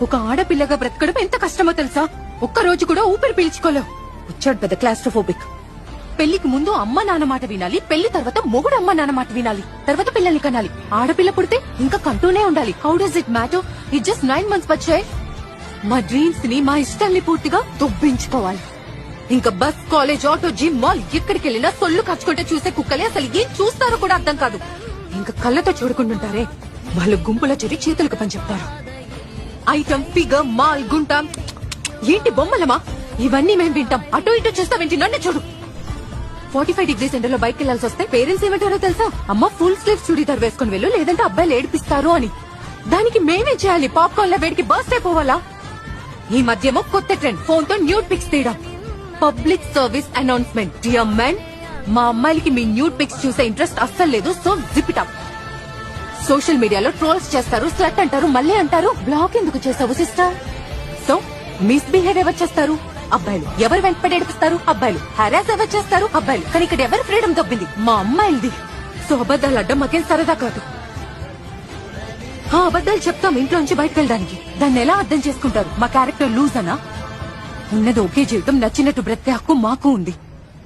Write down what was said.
ఒక ఆడపిల్లగా బ్రతకడం ఎంత కష్టమో తెలుసా? ఒక్క రోజు కూడా ఊపిరి పీల్చుకోలేవు. వచ్చాడు పెద్ద క్లాస్ట్రోఫోబిక్. పెళ్లికి ముందు అమ్మ నాన్న మాట వినాలి, పెళ్లి తర్వాత మొగుడు అమ్మ నాన్న మాట వినాలి, తర్వాత పిల్లల్ని కనాలి. ఆడపిల్ల పుడితే ఇంకా కంటూనే ఉండాలి. How does it matter? It just 9 months బచ్చాయి. మా డ్రీమ్స్ ని, మా ఇష్టాల్ని పూర్తిగా దొబ్బించుకోవాలి. ఇంకా bus, college, auto, gym, mall ఎక్కడికి వెళ్ళినా సొల్లు ఖర్చుకుంటే చూసే కుక్కలే అసలు ఏం చూస్తారో కూడా అర్థం కాదు. ఇంకా కళ్ళతో చూడుకుంటుంటారే, వాళ్ళు గుంపులో చేరి చేతులకు పని చెప్తారు. ఐటమ్, ఫిగర్, మాల్, గుంటాం, ఏంటి బొమ్మలమా? ఇవన్నీ మేం వింటాం. అటో ఇటో చూస్తా వింటి నన్ను చూడు. 45 degrees ఎండలో బయటకు వెళ్లాల్సి వస్తే పేరెంట్స్ ఏమంటారో తెలుసా? అమ్మ ఫుల్ స్లీవ్స్ చుడీదార్ వేసుకుని వెళ్ళు, లేదంటే అబ్బాయిలు ఏడిపిస్తారు అని. దానికి మేమే చేయాలి? పాప్కార్న్ లా వేడికి బర్స్ట్ అయిపోవాలా? ఈ మధ్యేమో కొత్త ట్రెండ్, ఫోన్ తో న్యూడ్ పిక్స్ తీయడం. Public service announcement, dear men, మా అమ్మాయిలకి మీ న్యూడ్ పిక్స్ చూసే ఇంట్రెస్ట్ అస్సలు లేదు. So zip it up. Social మీడియాలో ట్రోల్స్ చేస్తారు, స్లట్ అంటారు, మళ్ళీ అంటారు బ్లాక్ ఎందుకు చేసావు సిస్టర్? సో మిస్బిహేవ్ ఎవరు చేస్తారు? అబ్బాయిలు. ఎవరు వెంటపడి ఏడిపిస్తారు? అబ్బాయిలు. హెరాస్ ఎవరు చేస్తారు? అబ్బాయిలు. కానీ ఇక్కడ ఎవరు ఫ్రీడమ్ దొబ్బింది? మా అమ్మాయిలది. సో అబద్దాలు అడ్డం మాకేం సరదా కాదు. అబద్దాలు చెప్తాం ఇంట్లోంచి బయటకు వెళ్ళడానికి. దాన్ని ఎలా అర్థం చేసుకుంటారు? మా క్యారెక్టర్ లూజ్ అనా? ఉన్నది ఒకే జీవితం, నచ్చినట్టు బ్రతికే హక్కు మాకు ఉంది.